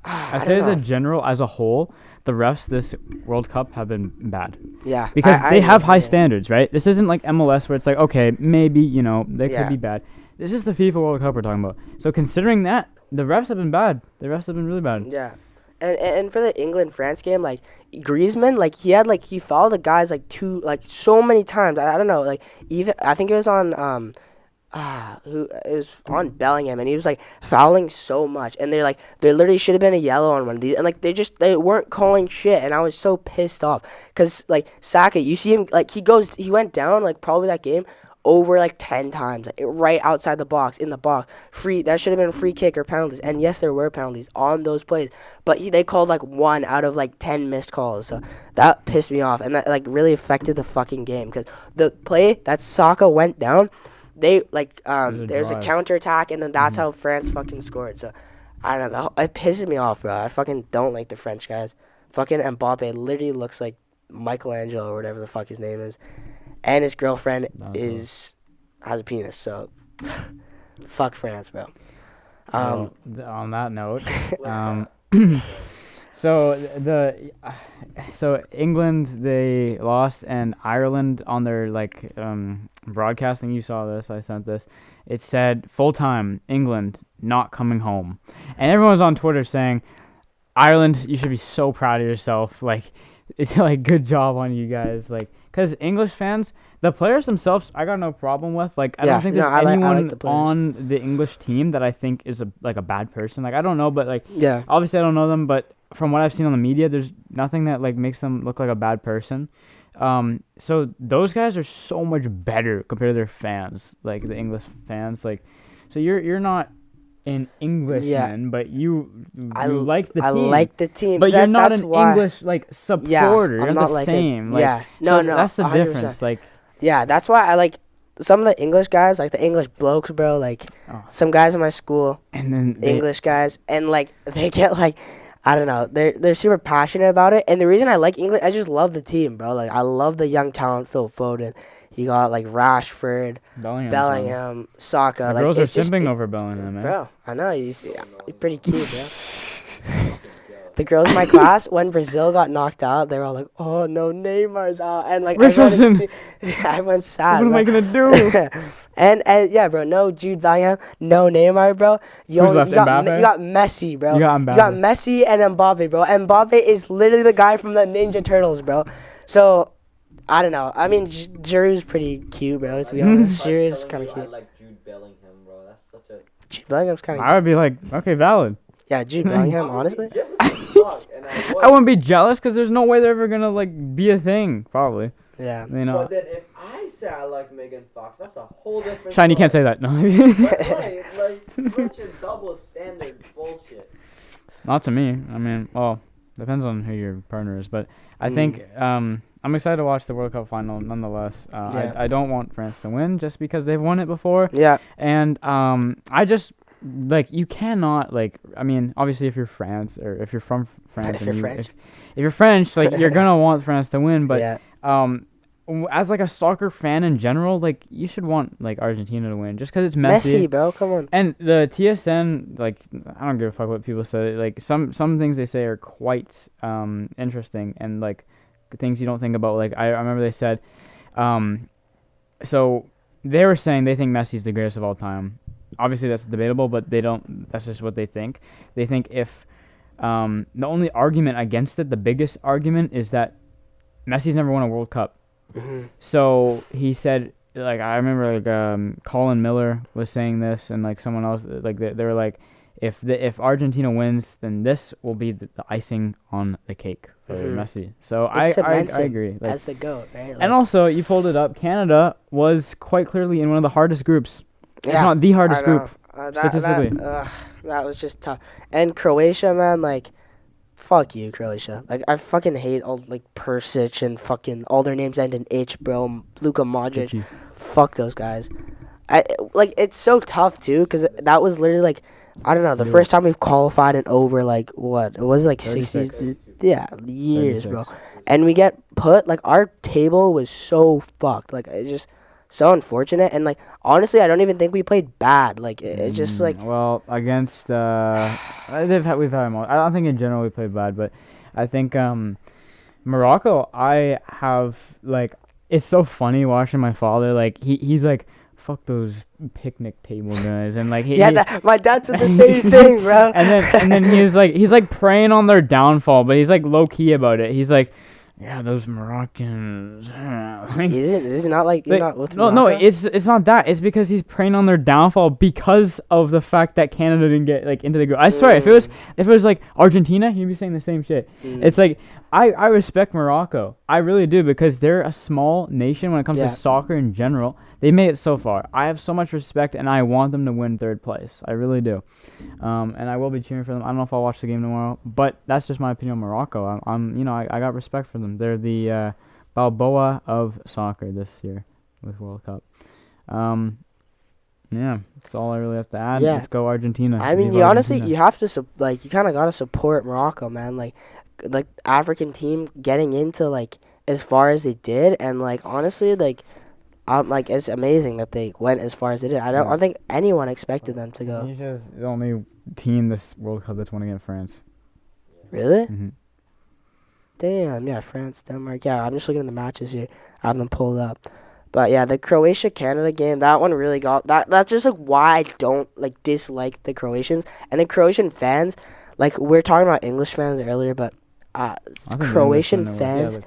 I I say don't as a whole, the refs this World Cup have been bad. yeah, Because I they have high agree. standards, right? This isn't like MLS where it's like, okay, maybe, they Yeah. could be bad. This is the FIFA World Cup we're talking about. So considering that, the refs have been bad. The refs have been really bad. Yeah, and for the England France game, like Griezmann, like he fouled the guys like so many times. I don't know, like even I think it was on who it was on Bellingham, and he was like fouling so much, and there literally should have been a yellow on one of these, and like they weren't calling shit, and I was so pissed off because like Saka, you see him like he went down like probably that game over like 10 times, like, right outside the box, in the box, free. That should have been a free kick or penalties, and yes, there were penalties on those plays, but they called like 1 out of like 10 missed calls, so that pissed me off, and that like really affected the fucking game because the play that Saka went down. They like there's a drive. counterattack, and then that's how France fucking scored. So I don't know. It pisses me off, bro. I fucking don't like the French guys. Fucking Mbappe literally looks like Michelangelo or whatever the fuck his name is, and his girlfriend has a penis. So fuck France, bro. Well, on that note, so England, they lost, and Ireland on their broadcasting, you saw this, I sent this, it said full time England not coming home, and everyone's on Twitter saying, Ireland, you should be so proud of yourself, it's like good job on you guys, because English fans, the players themselves, I got no problem with. I don't think there's anyone I like the players. on the English team that I think is a bad person. I don't know, but Yeah. obviously I don't know them, but from what I've seen on the media, there's nothing that makes them look like a bad person. So those guys are so much better compared to their fans, the English fans. So you're not an Englishman, but you like the team. I like the team, but you're not that's an why. English supporter. I'm You're not the like same. no, that's the 100%. difference. Yeah, that's why I like some of the English guys, like the English blokes, bro. Some guys in my school, and then English guys, and they get I don't know, they're super passionate about it. And the reason I like England, I just love the team, bro. I love the young talent, Phil Foden. You got Rashford, Bellingham, Saka. The girls are it's just- simping over Bellingham, man. Bro, I know he's pretty cute, bro. The girls in my class, when Brazil got knocked out, they were all like, "Oh no, Neymar's out," and Richarlison. everyone's sad. What am I gonna do? and yeah, bro, no Jude Bellingham, no Neymar, bro. You Who's left? got Mbappe? you got Messi, bro. You got Mbappe. Messi and Mbappe, bro. Mbappe is literally the guy from the Ninja Turtles, bro. So I don't know. I mean, Giroud's pretty cute, bro. To be honest, Giroud's kind of I cute. like Jude Bellingham, bro. That's such a. Jude Bellingham's kind of I would be okay, valid. yeah, Jude Bellingham, honestly. I wouldn't be jealous because there's no way they're ever gonna be a thing, probably. Yeah. But then if I say I like Megan Fox, that's a whole different. Shine, you can't say that. No. But, such a double standard bullshit. Not to me. I mean, well, depends on who your partner is, but I think I'm excited to watch the World Cup final nonetheless. Yeah. I don't want France to win just because they've won it before. Yeah. And I just you cannot I mean, obviously if you're France or if you're from France If you're French. if you're French, you're gonna want France to win, but yeah. as a soccer fan in general, you should want Argentina to win just because it's Messi. Messi, bro, come on. And the TSN, I don't give a fuck what people say. Some things they say are quite interesting and things you don't think about. I remember they said, so they were saying they think Messi's the greatest of all time. Obviously that's debatable, but they don't. That's just what they think. They think if The only argument against it, the biggest argument, is that Messi's never won a World Cup. Mm-hmm. So he said, like, I remember, like, Colin Miller was saying this, and, like, someone else, like, they were like, if Argentina wins, then this will be the icing on the cake for Messi. So I agree. Like, as the GOAT, right? Like, and also, you pulled it up, Canada was quite clearly in one of the hardest groups. If not the hardest group, statistically. That was just tough. And Croatia, man, like, fuck you, Croatia. Like, I fucking hate all, like, Persic and fucking all their names end in H, bro. Luka Modric. Chichi. Fuck those guys. Like, it's so tough, too, because that was literally, like, I don't know, the first time we've qualified in over, like, what? It was, like, 60 years, 36. bro. And we get put, like, our table was so fucked. Like, it's just so unfortunate. And, like, honestly, I don't even think we played bad. Like, it's just, like... Well, against... we've had them all. I don't think in general we played bad, but I think Morocco, I have, like... It's so funny watching my father, like, he's like, fuck those picnic table guys, and like my dad said the same thing, bro. and then he's like preying on their downfall, but he's like low key about it. He's like, yeah, those Moroccans. Like, is it not like you're not with no, it's not that. It's because he's preying on their downfall because of the fact that Canada didn't get like into the group. I swear, if it was like Argentina, he'd be saying the same shit. It's like I respect Morocco. I really do, because they're a small nation when it comes to soccer in general. They made it so far. I have so much respect, and I want them to win third place. I really do. And I will be cheering for them. I don't know if I'll watch the game tomorrow, but that's just my opinion on Morocco. I got respect for them. They're the Balboa of soccer this year with World Cup. Yeah, that's all I really have to add. Yeah. Let's go Argentina. I mean, Viva you honestly, Argentina. you have to, you kind of got to support Morocco, man. Like African team getting into, like, as far as they did, and, like, honestly, like, it's amazing that they went as far as they did. I don't think anyone expected them to go. Tunisia's the only team this World Cup that's won against France. Really? Mm-hmm. Damn, yeah, France, Denmark. Yeah, I'm just looking at the matches here. I have them pulled up. But, yeah, the Croatia-Canada game, that one really got... That's just, like, why I don't, like, dislike the Croatians. And the Croatian fans, like, we were talking about English fans earlier, but Croatian fans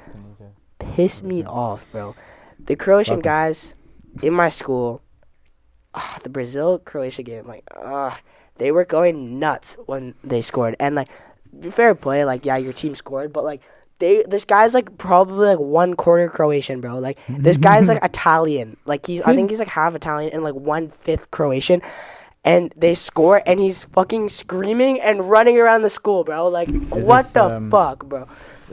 piss me off, bro. The Croatian guys in my school, the Brazil-Croatia game, like, they were going nuts when they scored. And, like, fair play, like, yeah, your team scored, but, like, this guy's, like, probably, like, 1/4 Croatian, bro. Like, this guy's, like, Italian. Like, I think he's, like, half Italian and, like, 1/5 Croatian. And they score, and he's fucking screaming and running around the school, bro. Like, what the fuck, bro?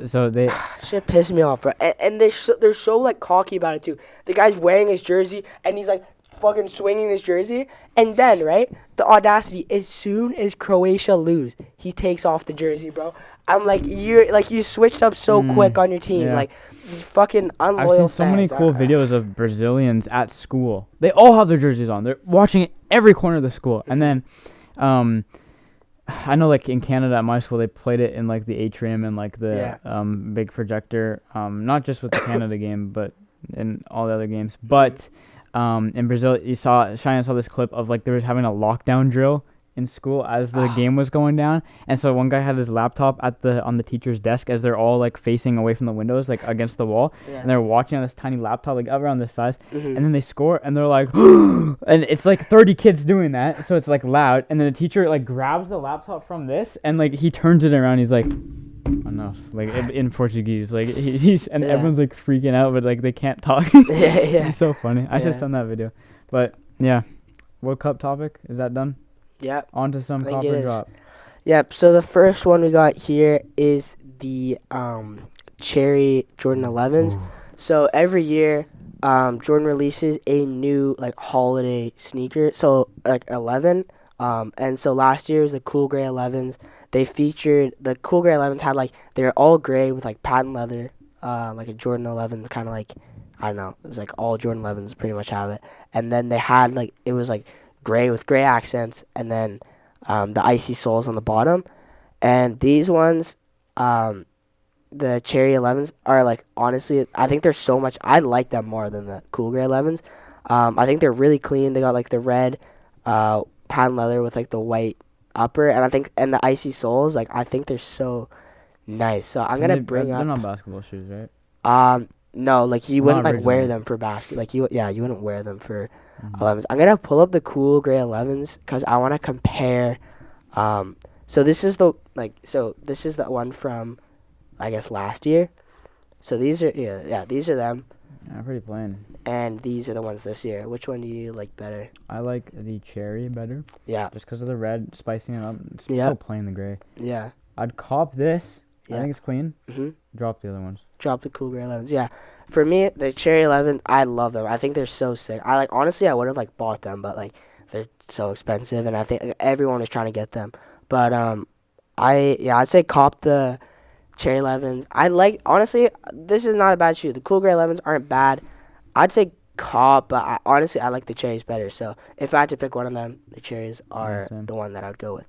So they... Shit pissed me off, bro. And they're so, like, cocky about it, too. The guy's wearing his jersey, and he's, like, fucking swinging his jersey. And then, right, the audacity, as soon as Croatia lose, he takes off the jersey, bro. I'm like, you switched up so quick on your team. Yeah. Like, you fucking unloyal I've seen so fans. many cool videos of Brazilians at school. They all have their jerseys on. They're watching it every corner of the school. And then, I know, like, in Canada at my school, they played it in, like, the atrium and, like, the big projector. Not just with the Canada game, but in all the other games. But in Brazil, Cheyenne saw this clip of, like, they were having a lockdown drill in school as the game was going down, and so one guy had his laptop on the teacher's desk as they're all, like, facing away from the windows, like, against the wall, and they're watching on this tiny laptop, like, around this size, and then they score, and they're like, and it's like 30 kids doing that, so it's, like, loud, and then the teacher, like, grabs the laptop from this, and, like, he turns it around, he's like, enough, like, in Portuguese, like, he's and everyone's, like, freaking out, but, like, they can't talk. It's so funny. I should have sent that video. But yeah, World Cup topic, is that done? Yep. On to some copper drop. Yep. So the first one we got here is the Cherry Jordan 11s. Ooh. So every year, Jordan releases a new, like, holiday sneaker. So, like, 11. And so last year was the Cool Gray 11s. They featured the Cool Gray 11s had, like, they're all gray with, like, patent leather, like a Jordan 11, kind of like, I don't know, it was like all Jordan 11s pretty much have it. And then they had, like, it was like gray with gray accents, and then the icy soles on the bottom. And these ones, the Cherry 11s are, like, honestly, I think they're so much, I like them more than the Cool Gray 11s. I think they're really clean. They got, like, the red patent leather with, like, the white upper, and I think and the icy soles, like I think they're so nice. So I'm gonna bring They're up. not basketball shoes, right? No, like you Well, wouldn't not like wear originally. them for basket. Like you wouldn't wear them for Mhm. 11s. I'm gonna pull up the cool gray 11s because I want to compare. So this is the one from I guess last year. So these are these are them, Yeah, pretty plain. and these are the ones this year. Which one do you like better? I like the cherry better, Yeah, just because of the red, spicing it up. It's Yeah. so plain, the gray. yeah, I'd cop this. I Yeah. think it's clean. mhm. Drop the other ones. Drop the cool gray 11s. Yeah, for me the cherry 11, I love them. I think they're so sick. I like honestly I would have like bought them, but like they're so expensive, and I think like, everyone is trying to get them. But I'd say cop the cherry 11s. I like honestly this is not a bad shoe. The cool gray 11s aren't bad. I'd say cop, but honestly I like the cherries better. So if I had to pick one of them, the cherries are same. the one that I would go with.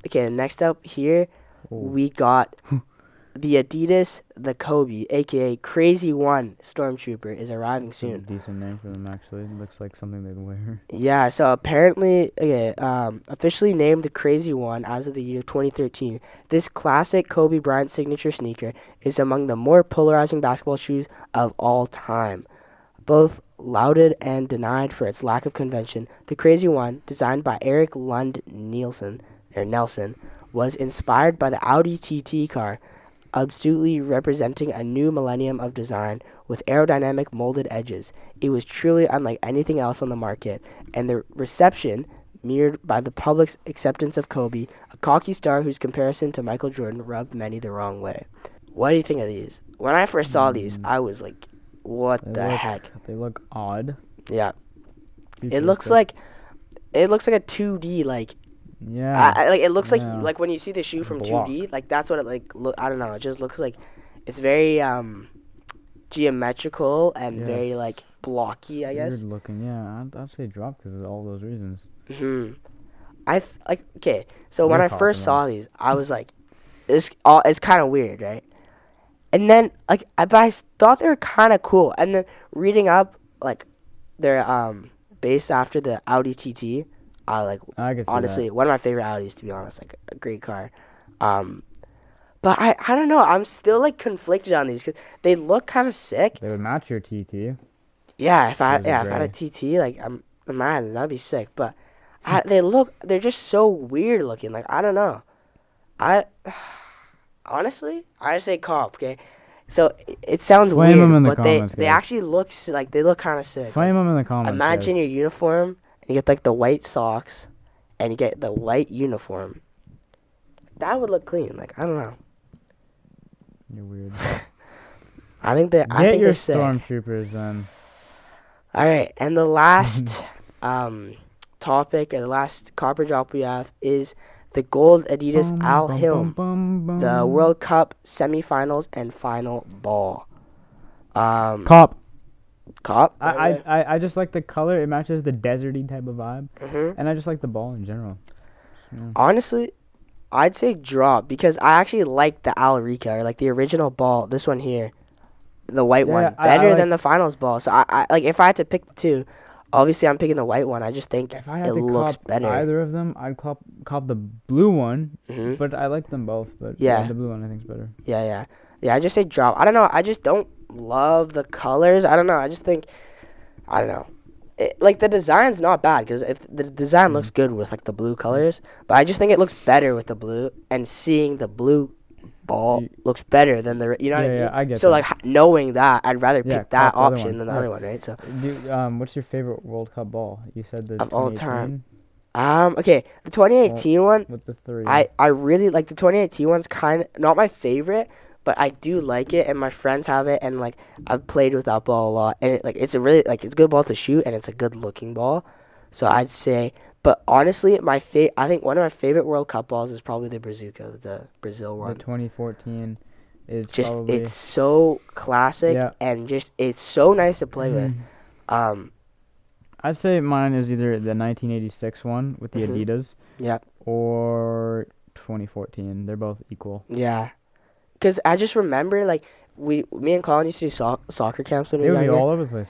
Okay, next up here Oh. we got the Adidas, the Kobe, aka Crazy One Stormtrooper, is arriving It's a soon. decent name for them, actually. It looks like something they'd wear. Yeah, so apparently, officially named the Crazy One as of the year 2013, this classic Kobe Bryant signature sneaker is among the more polarizing basketball shoes of all time. Both lauded and denied for its lack of convention, the Crazy One, designed by Eric Lund Nelson, was inspired by the Audi TT car, absolutely representing a new millennium of design with aerodynamic molded edges. It was truly unlike anything else on the market, and the reception mirrored by the public's acceptance of Kobe, a cocky star whose comparison to Michael Jordan rubbed many the wrong way. What do you think of these? When I first saw these, I was like, what They the look, heck? They look odd. Yeah. It Futuristic. looks like a 2D like Yeah. like it looks Yeah. like when you see the shoe from Block. 2D, like that's what it like look. I don't know. It just looks like it's very geometrical and very Yes. like blocky. I guess. Weird looking. Yeah, I'd say drop because of all those reasons. Like okay. So when You're I first confident. saw these, I was like, it's kind of weird, right? And then like but I thought they were kind of cool. And then reading up like they're based after the Audi TT. I like I could see honestly that. one of my favorite Audis, to be honest. Like a great car. But I don't know. I'm still like conflicted on these because they look kind of sick. They would match your TT. Yeah, if I Those are if I had a gray. TT, like man, that'd be sick. But they're just so weird looking. Like I don't know. I honestly I'd say cop. Okay, so it sounds Flame weird, 'em in the but comments, they guys. actually they look kind of sick. Flame them in the comments. Imagine guys. your uniform, and you get like the white socks, and you get the white uniform. That would look clean. Like I don't know. You're weird. I think Get they're your sick. stormtroopers then. All right, and the last topic or the last copper drop we have is the gold Adidas Bum, Al bum, Hilm, bum, bum, the bum. World Cup semifinals and final ball. Cop. Cop. I just like the color. It matches the deserty type of vibe, Mhm. and I just like the ball in general. Yeah. Honestly, I'd say drop because I actually like the Al Rica or like the original ball. This one here, the white Yeah, one, I better like- than the finals ball. So I like if I had to pick the two, obviously I'm picking the white one. I just think If I had it to looks cop better. either of them, I'd cop the blue one. Mhm. But I like them both. But Yeah. the blue one I think's better. Yeah. I just say drop. I don't know. I just don't love the colors. I don't know. I just think, I don't know. Like the design's not bad because if the design looks good with like the blue colors, but I just think it looks better with the blue. And seeing the blue ball You- looks better than the you know what I mean. Yeah, I get So that. like knowing that, I'd rather Yeah, pick that cop the other option one. than the Yeah. other one, right? So What's your favorite World Cup ball? You said the Of all 2018 time. Okay, the 2018 one. with the three. I really like the 2018 one's kind of not my favorite, but I do like it, and my friends have it, and like I've played with that ball a lot, and it's a really it's a good ball to shoot, and it's a good looking ball, so I'd say. But honestly, I think one of my favorite World Cup balls is probably the Brazuca, the Brazil the one. 2014 is Just probably it's so classic, Yeah. and just it's so nice to play with. Mhm. I'd say mine is either the 1986 one with the Mhm. Adidas. Yeah. Or 2014. They're both equal. Yeah, because I just remember like me and Colin used to do soccer camps when we They were would be younger. all over the place.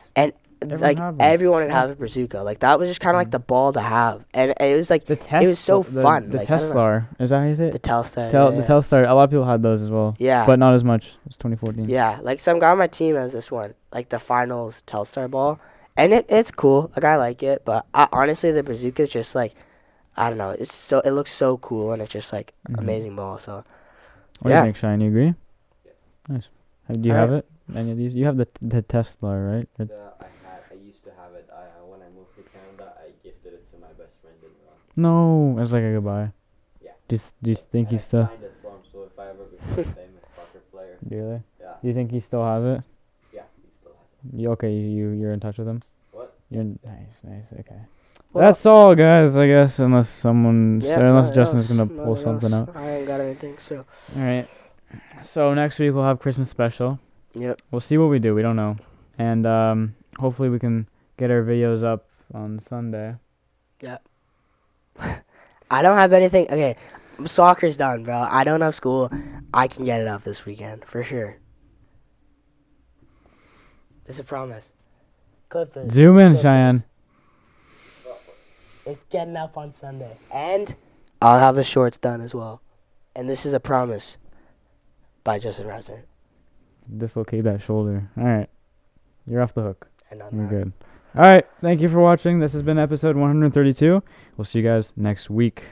Everyone had one. everyone would Yeah. have a bazooka. Like that was just kind of like Mm. the ball to have, and it was like The Tesla. it was so fun. The like, I don't know. Tesla. Is that how you say The it? Telstar. The Telstar. A lot of people had those as well. Yeah. But not as much. It's 2014. Yeah, like some guy on my team has this one, like the finals Telstar ball, and it's cool. Like I like it, but honestly, the bazooka is just like, I don't know. It looks so cool, and it's just like Mhm. amazing ball. So What do you Yeah. think, Shine? You agree? Yeah. Nice. Do you have it? Any of these? You have the Tesla, right? Or- I used to have it. When I moved to Canada, I gifted it to my best friend in Iran. No, it's like a goodbye. Yeah. Do you think And he I still? signed it for him, so if I ever become a famous soccer player, Really? yeah, Do you think he still has it? yeah, he still has it. You're in touch with him? What? Nice. Okay. Well- That's all, guys. I guess unless nothing Justin's else, gonna pull nothing something else. out. I ain't got anything. So All right. So next week we'll have Christmas special. Yep. We'll see what we do. We don't know, and hopefully we can get our videos up on Sunday. I don't have anything. Okay, soccer's done, bro. I don't have school. I can get it up this weekend for sure. It's a promise. Clippers. Zoom in, Clippers. Cheyenne. It's getting up on Sunday. And I'll have the shorts done as well. And this is a promise by Justin Reisner. Dislocate that shoulder. All right. You're off the hook. And on You're that. good. All right. Thank you for watching. This has been episode 132. We'll see you guys next week.